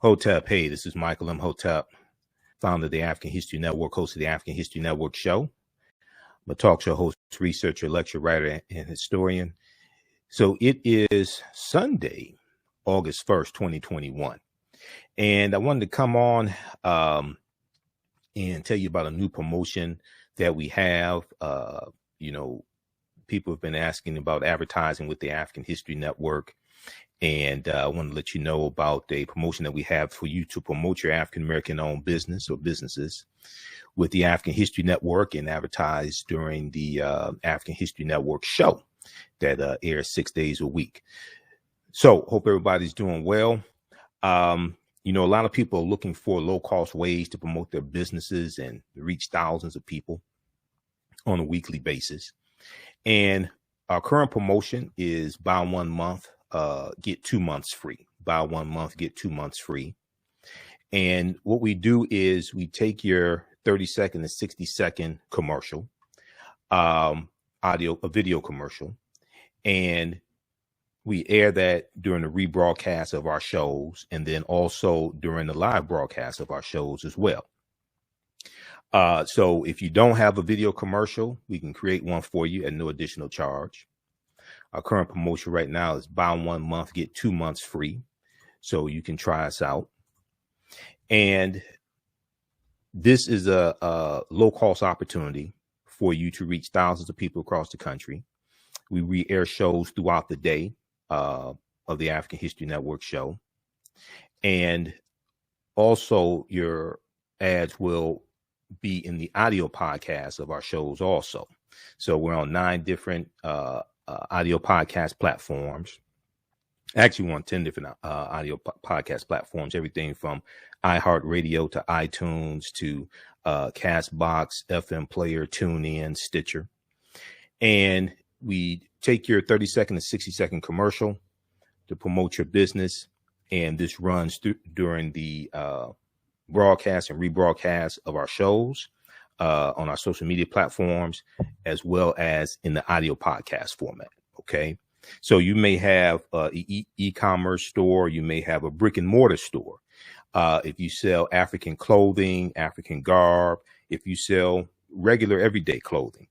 Hotep. Hey, this is Michael M. Hotep, founder of the African History Network, host of the African History Network show. I'm a talk show host, researcher, lecturer, writer, and historian. So it is Sunday, August 1st, 2021. And I wanted to come on and tell you about a new promotion that we have. People have been asking about advertising with the African History Network. And I want to let you know about a promotion that we have for you to promote your African-American owned business or businesses with the African History Network and advertise during the African History Network show that airs 6 days a week. So hope everybody's doing well. A lot of people are looking for low cost ways to promote their businesses and reach thousands of people on a weekly basis. And our current promotion is buy 1 month, get 2 months free. Buy 1 month, get 2 months free. And what we do is we take your 30-second to 60-second commercial, a video commercial, and we air that during the rebroadcast of our shows and then also during the live broadcast of our shows as well. So if you don't have a video commercial, we can create one for you at no additional charge. Our current promotion right now is buy 1 month, get 2 months free. So you can try us out. And this is a low cost opportunity for you to reach thousands of people across the country. We re-air shows throughout the day of the African History Network show. And also your ads will be in the audio podcast of our shows also. So we're on 9 different audio podcast platforms. Actually, we're on 10 different audio podcast platforms, everything from iHeartRadio to iTunes to Castbox, FM Player, TuneIn, Stitcher. And we take your 30-second to 60-second commercial to promote your business. And this runs during the broadcast and rebroadcast of our shows on our social media platforms, as well as in the audio podcast format. Okay. So you may have an e-commerce store. You may have a brick and mortar store. If you sell African clothing, African garb, if you sell regular everyday clothing,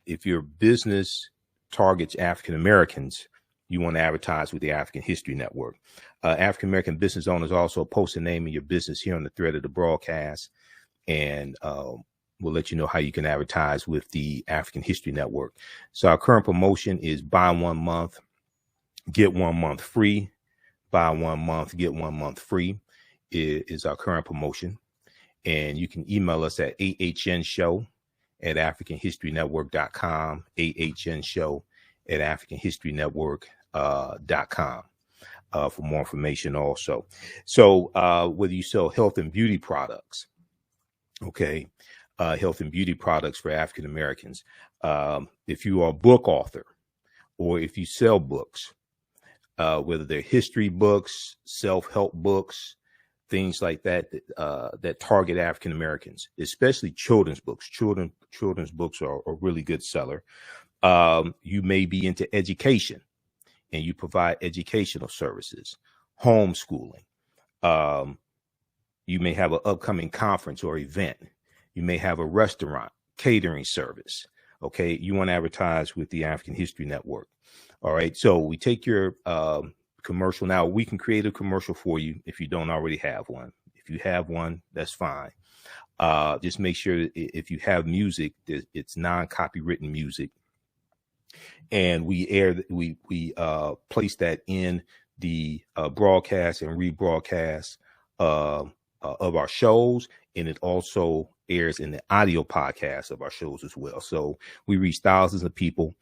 if your business targets African Americans, you want to advertise with the African History Network. African American business owners also post the name of your business here on the thread of the broadcast, and we'll let you know how you can advertise with the African History Network. So our current promotion is buy 1 month, get 1 month free. Buy 1 month, get 1 month free is our current promotion. And you can email us at AHNshow@AfricanHistoryNetwork.com, AHNshow@AfricanHistoryNetwork.com for more information also. So whether you sell health and beauty products, okay, health and beauty products for African Americans, if you are a book author or if you sell books, whether they're history books, self-help books, things like that, that target African Americans, especially children's books. Children's books are a really good seller. You may be into education and you provide educational services, homeschooling. You may have an upcoming conference or event. You may have a restaurant, catering service. Okay. You want to advertise with the African History Network. All right. So we take your commercial. Now we can create a commercial for you if you don't already have one. If you have one, that's fine. Just make sure that if you have music, it's non-copywritten music. And we place that in the broadcast and rebroadcast of our shows. And it also airs in the audio podcast of our shows as well. So we reach thousands of people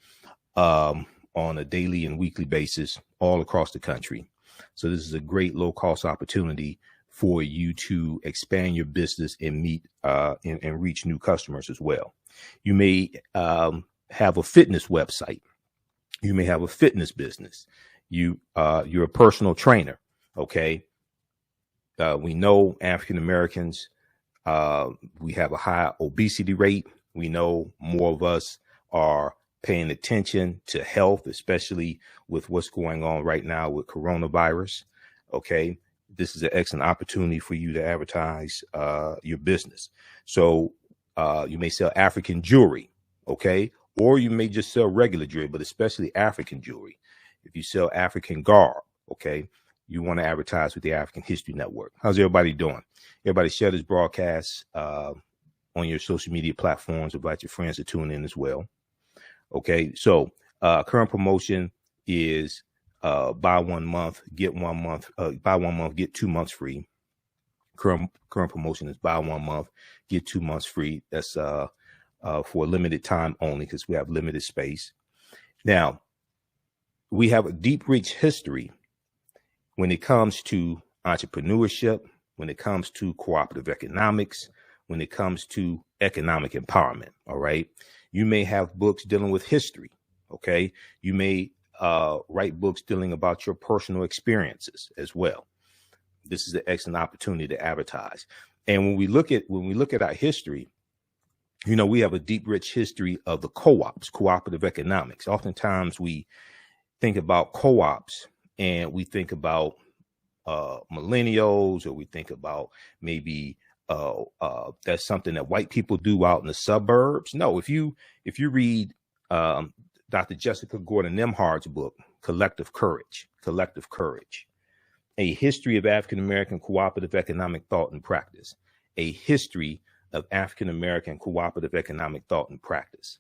on a daily and weekly basis all across the country. So this is a great low cost opportunity for you to expand your business and meet and reach new customers as well. You may have a fitness website. You may have a fitness business. You're a personal trainer. Okay. We know African Americans, we have a high obesity rate. We know more of us are paying attention to health, especially with what's going on right now with coronavirus. Okay. this is an excellent opportunity for you to advertise your business. So you may sell African jewelry, okay? Or you may just sell regular jewelry, but especially African jewelry. If you sell African garb, okay, you want to advertise with the African History Network. How's everybody doing? Everybody share this broadcast on your social media platforms. Invite your friends to tune in as well. Okay, so current promotion is buy 1 month, get 1 month, buy 1 month, get 2 months free. Current promotion is buy 1 month, get 2 months free. That's for a limited time only because we have limited space. Now, we have a deep, rich history when it comes to entrepreneurship, when it comes to cooperative economics, when it comes to economic empowerment. All right. You may have books dealing with history. Okay. You may write books dealing about your personal experiences as well. This is an excellent opportunity to advertise. And when we look at our history, you know, we have a deep, rich history of the co-ops, cooperative economics. Oftentimes we think about co-ops and we think about millennials, or we think about maybe that's something that white people do out in the suburbs. No, if you read Dr. Jessica Gordon Nemhard's book, Collective Courage, A History of African American Cooperative Economic Thought and Practice, a history of African American cooperative economic thought and practice.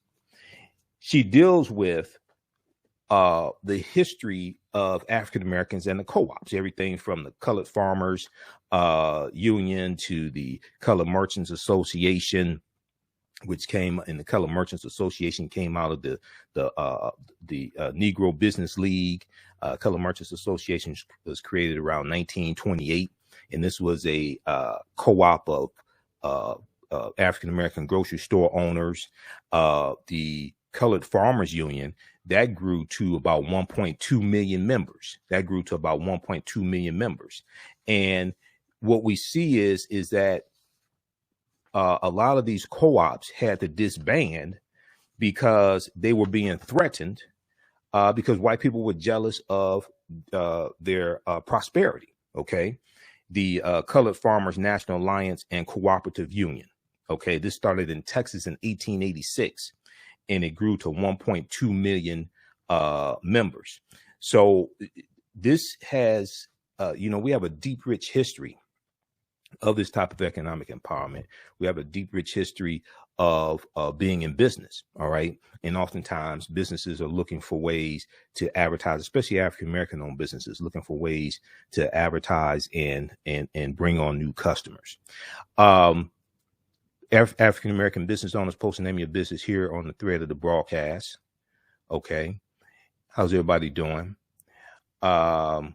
She deals with the history of African Americans and the co-ops, everything from the Colored Farmers Union to the Colored Merchants Association, which came in the Colored Merchants Association came out of the Negro Business League. Colored Merchants Association was created around 1928, and this was a co-op of African American grocery store owners. The Colored Farmers Union, that grew to about 1.2 million members. And what we see is that a lot of these co-ops had to disband because they were being threatened because white people were jealous of their prosperity. Okay. The Colored Farmers National Alliance and Cooperative Union. Okay. This started in Texas in 1886 and it grew to 1.2 million members. So this has, we have a deep, rich history of this type of economic empowerment. We have a deep, rich history of being in business. All right. And oftentimes businesses are looking for ways to advertise, especially African-American owned businesses, looking for ways to advertise and bring on new customers. African-American business owners, post the name of your business here on the thread of the broadcast. Okay. How's everybody doing? And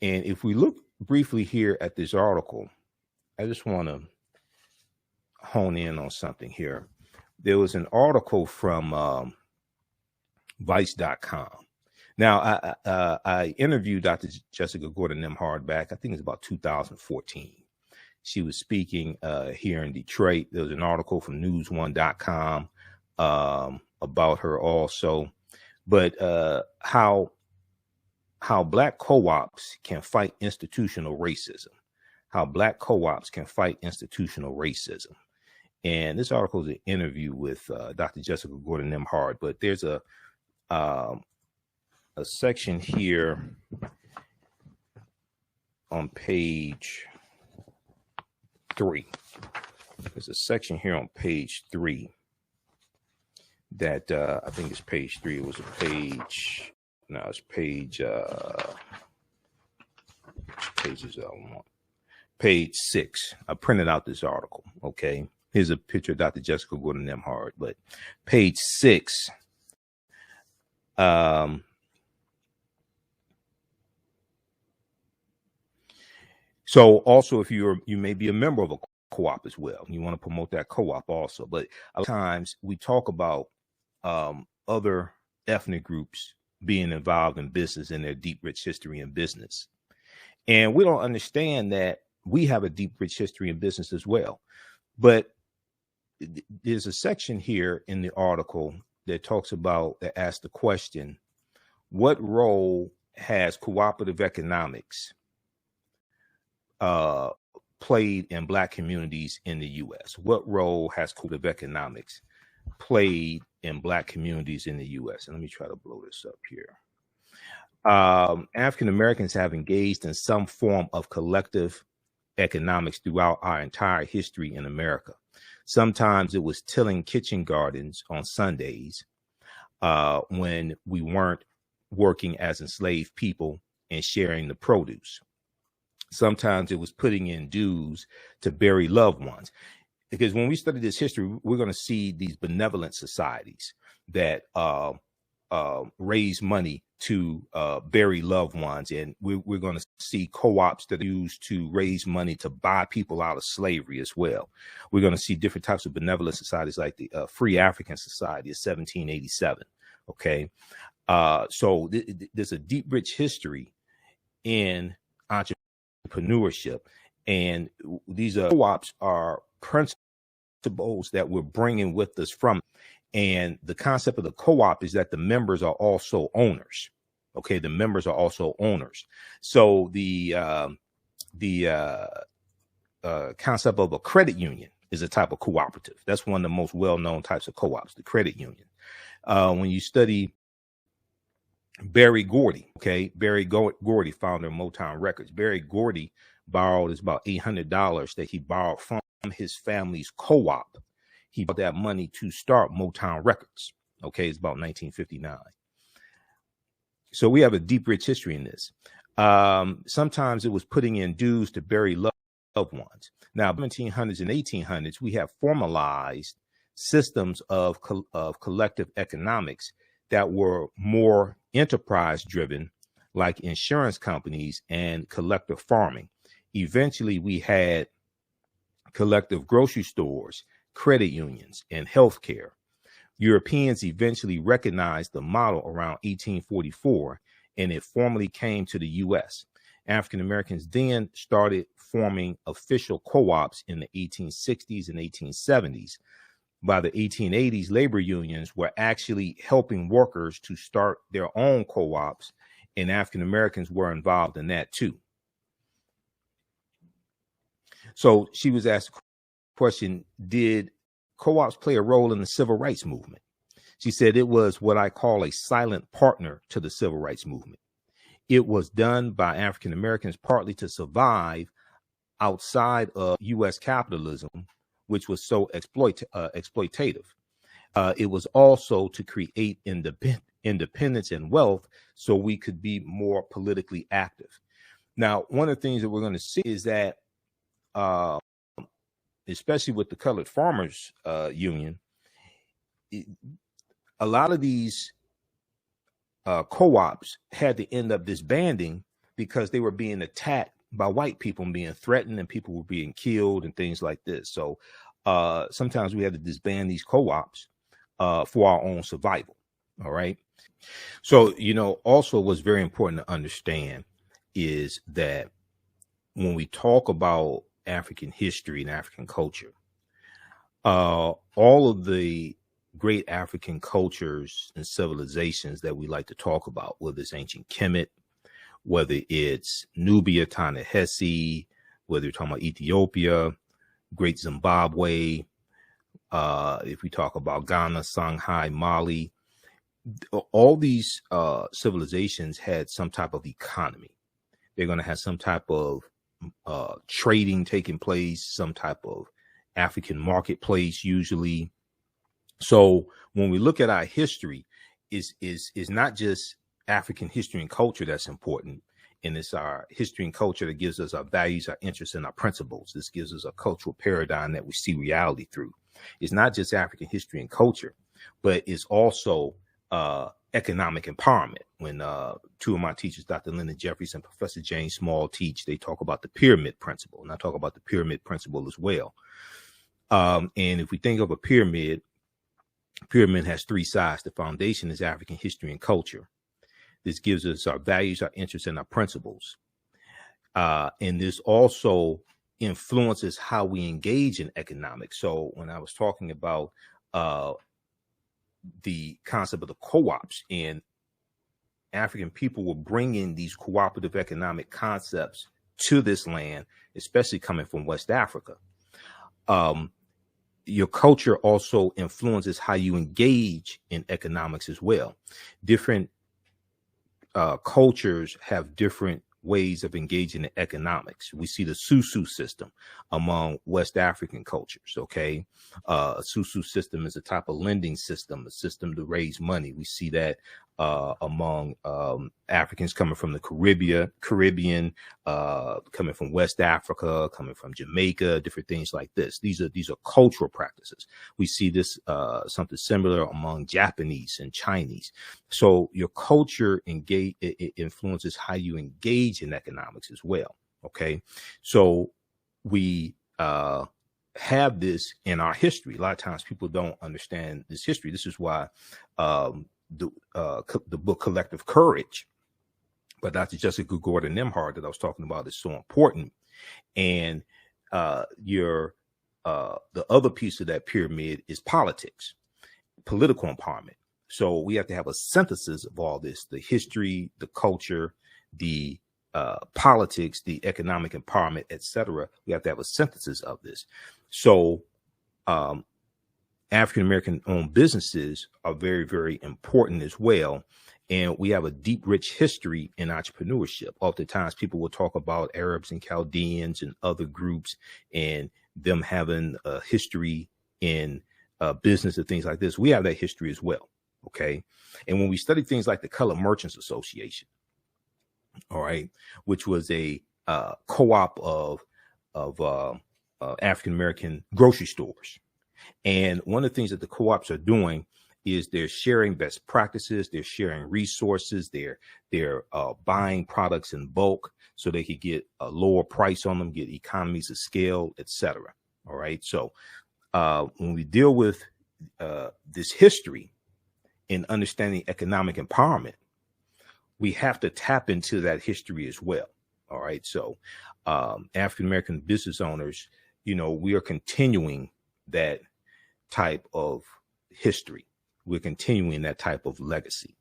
if we look briefly here at this article, I just want to hone in on something here. There was an article from Vice.com. Now, I interviewed Dr. Jessica Gordon Nemhard back, I think it's about 2014. She was speaking here in Detroit. There was an article from newsone.com about her also. But how Black co-ops can fight institutional racism. And this article is an interview with Dr. Jessica Gordon Nemhard, but there's a section here on page 3. There's a section here on page 3 that I think it's page 3. It was a page. No, it's page. Pages I want. Page 6. I printed out this article. Okay. Here's a picture of Dr. Jessica Gordon Nemhard, but page 6. So also, if you may be a member of a co-op as well, you want to promote that co-op also. But a lot of times we talk about other ethnic groups being involved in business and their deep, rich history in business. And we don't understand that we have a deep, rich history in business as well. But there's a section here in the article that asks the question, what role has cooperative economics uh, played in Black communities in the U.S.? What role has cooperative economics played in Black communities in the U.S.? And let me try to blow this up here. African Americans have engaged in some form of collective economics throughout our entire history in America. Sometimes it was tilling kitchen gardens on Sundays when we weren't working as enslaved people and sharing the produce. Sometimes it was putting in dues to bury loved ones. Because when we study this history, we're going to see these benevolent societies that raise money to bury loved ones. And we're going to see co-ops that are used to raise money to buy people out of slavery as well. We're going to see different types of benevolent societies like the Free African Society of 1787. Okay. So there's a deep, rich history in entrepreneurship. And these co-ops are principles that we're bringing with us from. And the concept of the co-op is that the members are also owners. Okay, the members are also owners. So the concept of a credit union is a type of cooperative. That's one of the most well-known types of co-ops, the credit union. When you study Berry Gordy, okay, Berry Gordy, founder of Motown Records. Berry Gordy borrowed about $800 that he borrowed from his family's co-op. He bought that money to start Motown Records. Okay, it's about 1959. So we have a deep, rich history in this. Sometimes it was putting in dues to bury loved ones. Now, 1700s and 1800s, we have formalized systems of collective economics that were more enterprise driven, like insurance companies and collective farming. Eventually, we had collective grocery stores, credit unions, and healthcare. Europeans eventually recognized the model around 1844, and it formally came to the U.S. African Americans then started forming official co-ops in the 1860s and 1870s. By the 1880s, labor unions were actually helping workers to start their own co-ops, and African Americans were involved in that too. So she was asked the question, did co-ops play a role in the civil rights movement? She said it was what I call a silent partner to the civil rights movement. It was done by African Americans partly to survive outside of U.S. capitalism, which was so exploitative. It was also to create independence and wealth so we could be more politically active. Now, one of the things that we're going to see is that especially with the Colored Farmers Union, a lot of these co-ops had to end up disbanding because they were being attacked by white people and being threatened, and people were being killed and things like this. So sometimes we had to disband these co-ops for our own survival. All right. So, also what's very important to understand is that when we talk about African history and African culture, all of the great African cultures and civilizations that we like to talk about, whether it's ancient Kemet, whether it's Nubia, Ta-Nehisi, whether you're talking about Ethiopia, Great Zimbabwe, if we talk about Ghana, Songhai, Mali, all these civilizations had some type of economy. They're going to have some type of trading taking place, some type of African marketplace usually. So when we look at our history, is not just African history and culture that's important, and it's our history and culture that gives us our values, our interests, and our principles. This gives us a cultural paradigm that we see reality through. It's not just African history and culture, but it's also economic empowerment. When two of my teachers, Dr. Lyndon Jeffries and Professor James Small, teach, they talk about the pyramid principle, and I talk about the pyramid principle as well. And if we think of a pyramid has three sides. The foundation is African history and culture. This gives us our values, our interests, and our principles. And this also influences how we engage in economics. So when I was talking about the concept of the co-ops, and African people were bringing these cooperative economic concepts to this land, especially coming from West Africa. Your culture also influences how you engage in economics as well. Different cultures have different ways of engaging in economics. We see the susu system among West African cultures. Okay. A susu system is a type of lending system, a system to raise money. We see that among Africans coming from the Caribbean, coming from West Africa, coming from Jamaica, different things like this. These are cultural practices. We see this something similar among Japanese and Chinese. So your culture influences how you engage in economics as well. Okay, so we have this in our history. A lot of times people don't understand this history. This is why the book Collective Courage by Dr. Jessica Gordon Nimhard that I was talking about is so important. And the other piece of that pyramid is politics, political empowerment. So we have to have a synthesis of all this: the history, the culture, the politics, the economic empowerment, etc. We have to have a synthesis of this. So African-American owned businesses are very, very important as well. And we have a deep, rich history in entrepreneurship. Oftentimes people will talk about Arabs and Chaldeans and other groups and them having a history in business and things like this. We have that history as well. Okay. And when we study things like the Colored Merchants Association, all right, which was a co-op of African-American grocery stores. And one of the things that the co-ops are doing is they're sharing best practices, they're sharing resources, they're buying products in bulk so they could get a lower price on them, get economies of scale, etc. All right. So when we deal with this history in understanding economic empowerment, we have to tap into that history as well. All right. So African-American business owners, we are continuing that type of history. We're continuing that type of legacy.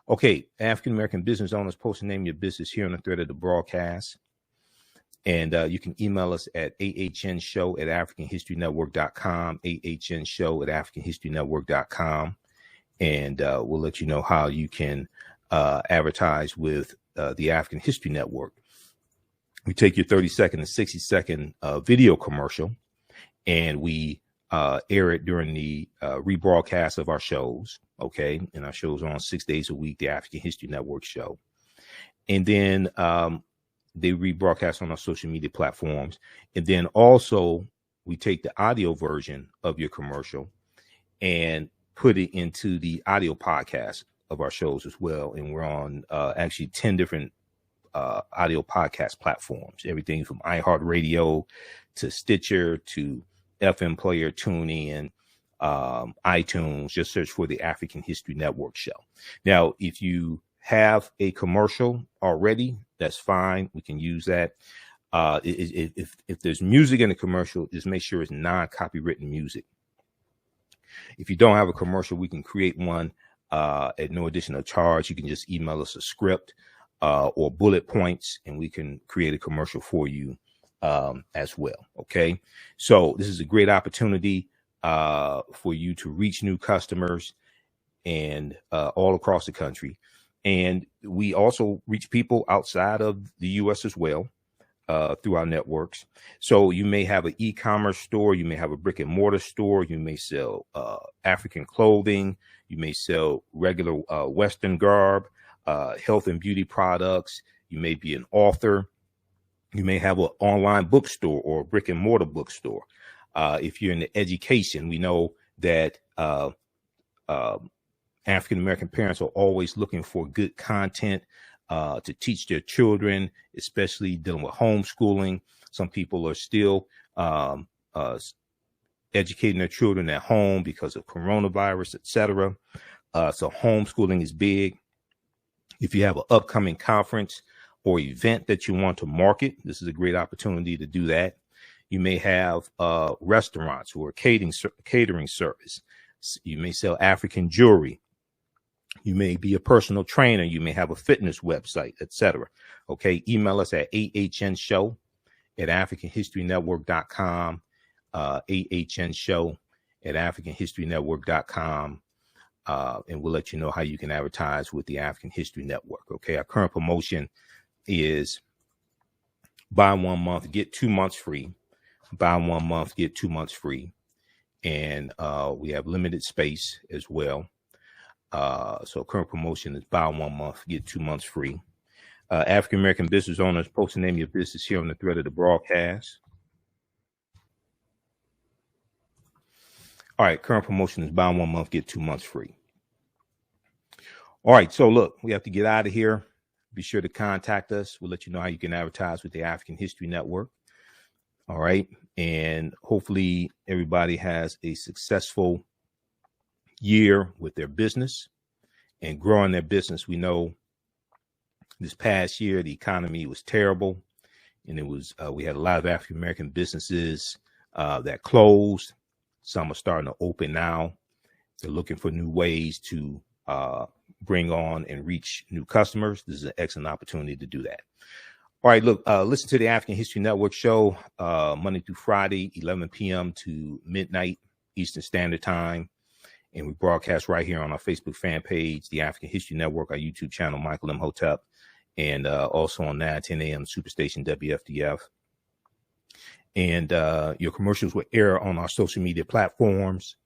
Okay, African-American business owners, post and name your business here on the thread of the broadcast. And you can email us at AHNshow@AfricanHistoryNetwork.com, AHNshow@AfricanHistoryNetwork.com. And we'll let you know how you can advertise with the African History Network. We take your 30-second and 60-second video commercial, and we air it during the rebroadcast of our shows. Okay. And our shows are on 6 days a week, the African History Network show. And then they rebroadcast on our social media platforms. And then also we take the audio version of your commercial and put it into the audio podcast of our shows as well. And we're on actually 10 different audio podcast platforms, everything from iHeartRadio to Stitcher to FM Player, TuneIn, iTunes. Just search for the African History Network show. Now, if you have a commercial already, that's fine. We can use that. If there's music in the commercial, just make sure it's non-copywritten music. If you don't have a commercial, we can create one at no additional charge. You can just email us a script or bullet points, and we can create a commercial for you as well. Okay. So this is a great opportunity for you to reach new customers and all across the country. And we also reach people outside of the U.S. as well through our networks. So you may have an e-commerce store, you may have a brick and mortar store, you may sell African clothing, you may sell regular Western garb, health and beauty products. You may be an author. You may have an online bookstore or a brick and mortar bookstore. If you're in the education, we know that African-American parents are always looking for good content to teach their children, especially dealing with homeschooling. Some people are still educating their children at home because of coronavirus, etc. So homeschooling is big. If you have an upcoming conference or event that you want to market, this is a great opportunity to do that. You may have restaurants or catering service. You may sell African jewelry. You may be a personal trainer. You may have a fitness website, etc. Okay. Email us at TheAHNShow at AfricanHistoryNetwork.com. TheAHNShow at AfricanHistoryNetwork.com. And we'll let you know how you can advertise with the African History Network. Okay. Our current promotion is buy 1 month, get 2 months free. Buy 1 month, get 2 months free. And we have limited space as well. So current promotion is buy 1 month, get 2 months free. African American business owners, post the name of your business here on the thread of the broadcast. All right, current promotion is buy 1 month, get 2 months free. All right, so look, we have to get out of here. Be sure to contact us. We'll let you know how you can advertise with the African History Network. All right, and hopefully everybody has a successful year with their business and growing their business. We know this past year the economy was terrible, and it was we had a lot of African American businesses that closed. Some are starting to open now. They're looking for new ways to bring on and reach new customers. This is an excellent opportunity to do that. All right, look, listen to the African History Network show Monday through Friday, 11 p.m. to midnight Eastern Standard Time. And we broadcast right here on our Facebook fan page, the African History Network, our YouTube channel, Michael M. Hotep, and also on 9:10 a.m. Superstation WFDF. And your commercials will air on our social media platforms.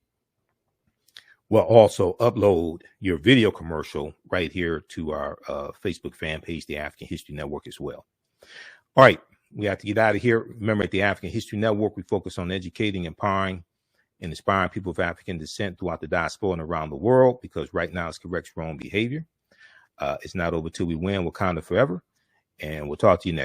We'll also upload your video commercial right here to our Facebook fan page, the African History Network, as well. All right, we have to get out of here. Remember, at the African History Network, we focus on educating, empowering, and inspiring people of African descent throughout the diaspora and around the world, because right now it's correct wrong behavior. It's not over till we win. Wakanda forever. And we'll talk to you next.